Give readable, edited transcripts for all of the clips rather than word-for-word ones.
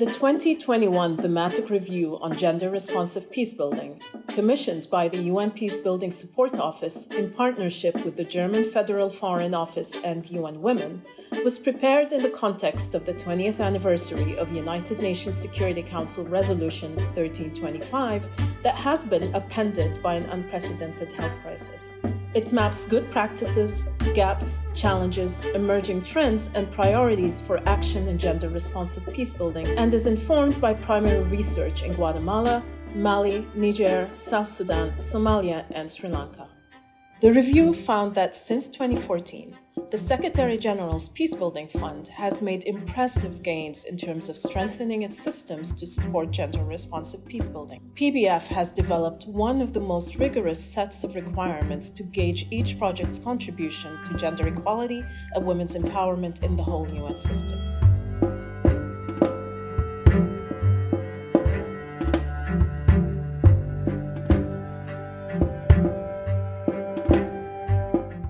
The 2021 Thematic Review on Gender-Responsive Peacebuilding, commissioned by the UN Peacebuilding Support Office in partnership with the German Federal Foreign Office and UN Women, was prepared in the context of the 20th anniversary of United Nations Security Council Resolution 1325 that has been appended by an unprecedented health crisis. It maps good practices, gaps, challenges, emerging trends, and priorities for action in gender-responsive peacebuilding, and is informed by primary research in Guatemala, Mali, Niger, South Sudan, Somalia, and Sri Lanka. The review found that since 2014, the Secretary-General's Peacebuilding Fund has made impressive gains in terms of strengthening its systems to support gender-responsive peacebuilding. PBF has developed one of the most rigorous sets of requirements to gauge each project's contribution to gender equality and women's empowerment in the whole UN system.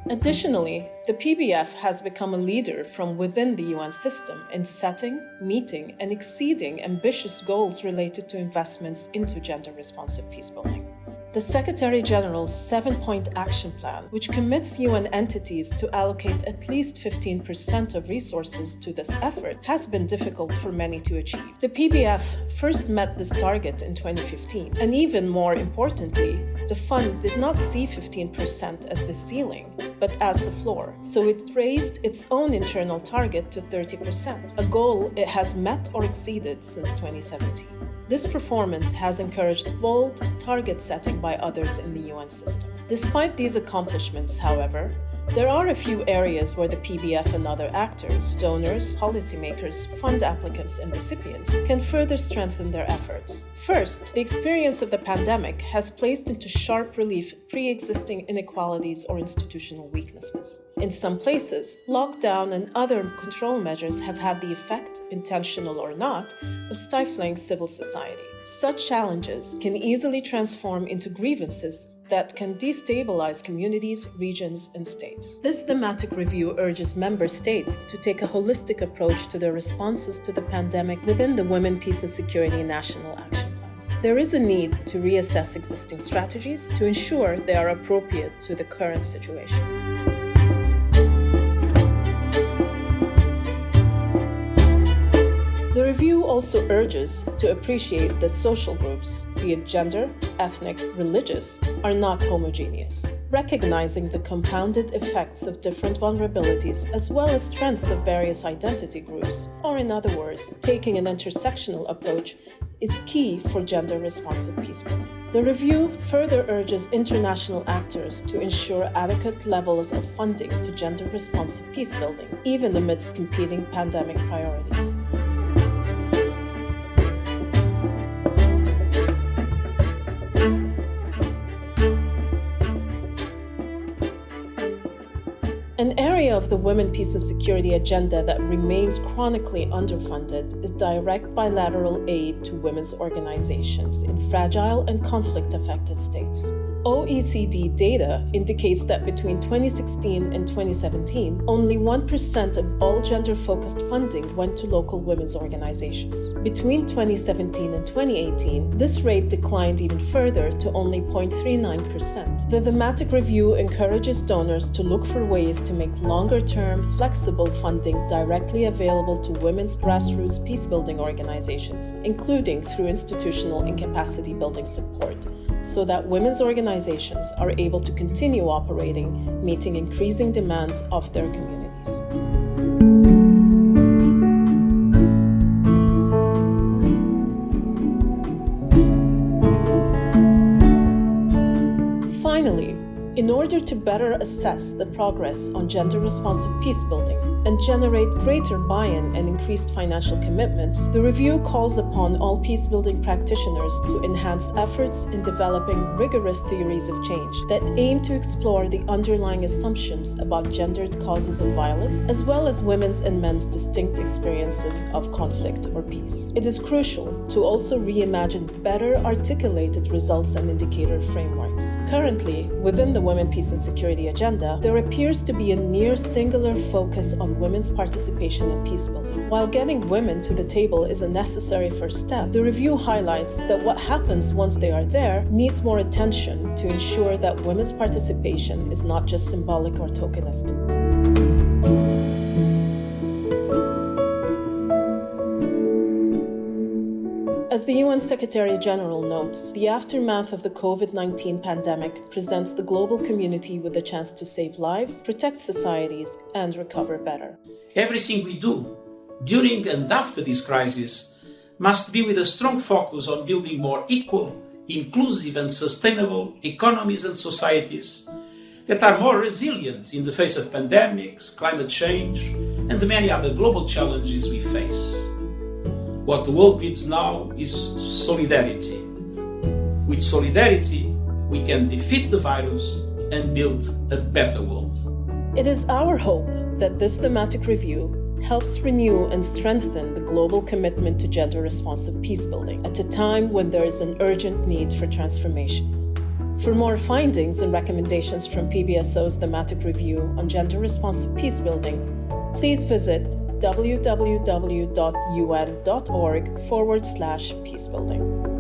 Additionally, the PBF has become a leader from within the UN system in setting, meeting, and exceeding ambitious goals related to investments into gender-responsive peacebuilding. The Secretary-General's 7-point action plan, which commits UN entities to allocate at least 15% of resources to this effort, has been difficult for many to achieve. The PBF first met this target in 2015, and even more importantly, the fund did not see 15% as the ceiling, but as the floor, so it raised its own internal target to 30%, a goal it has met or exceeded since 2017. This performance has encouraged bold target setting by others in the UN system. Despite these accomplishments, however, there are a few areas where the PBF and other actors, donors, policymakers, fund applicants, and recipients can further strengthen their efforts. First, the experience of the pandemic has placed into sharp relief pre-existing inequalities or institutional weaknesses. In some places, lockdown and other control measures have had the effect, intentional or not, of stifling civil society. Such challenges can easily transform into grievances that can destabilize communities, regions, and states. This thematic review urges member states to take a holistic approach to their responses to the pandemic within the Women, Peace and Security National Action Plans. There is a need to reassess existing strategies to ensure they are appropriate to the current situation. The review also urges to appreciate that social groups, be it gender, ethnic, religious, are not homogeneous, recognizing the compounded effects of different vulnerabilities as well as strength of various identity groups, or in other words, taking an intersectional approach is key for gender-responsive peacebuilding. The review further urges international actors to ensure adequate levels of funding to gender-responsive peacebuilding, even amidst competing pandemic priorities. An area of the Women, Peace and Security agenda that remains chronically underfunded is direct bilateral aid to women's organizations in fragile and conflict-affected states. OECD data indicates that between 2016 and 2017, only 1% of all gender-focused funding went to local women's organizations. Between 2017 and 2018, this rate declined even further to only 0.39%. The thematic review encourages donors to look for ways to make longer-term, flexible funding directly available to women's grassroots peacebuilding organizations, including through institutional and capacity-building support, so that women's organizations are able to continue operating, meeting increasing demands of their communities. Finally, in order to better assess the progress on gender-responsive peacebuilding and generate greater buy-in and increased financial commitments, the review calls upon all peacebuilding practitioners to enhance efforts in developing rigorous theories of change that aim to explore the underlying assumptions about gendered causes of violence, as well as women's and men's distinct experiences of conflict or peace. It is crucial to also reimagine better articulated results and indicator frameworks. Currently, within the Women, Peace and Security agenda, there appears to be a near singular focus on on women's participation in peacebuilding. While getting women to the table is a necessary first step, the review highlights that what happens once they are there needs more attention to ensure that women's participation is not just symbolic or tokenistic. As the UN Secretary-General notes, the aftermath of the COVID-19 pandemic presents the global community with the chance to save lives, protect societies, and recover better. Everything we do during and after this crisis must be with a strong focus on building more equal, inclusive, and sustainable economies and societies that are more resilient in the face of pandemics, climate change, and the many other global challenges we face. What the world needs now is solidarity. With solidarity, we can defeat the virus and build a better world. It is our hope that this thematic review helps renew and strengthen the global commitment to gender-responsive peacebuilding at a time when there is an urgent need for transformation. For more findings and recommendations from PBSO's thematic review on gender-responsive peacebuilding, please visit www.un.org/peacebuilding.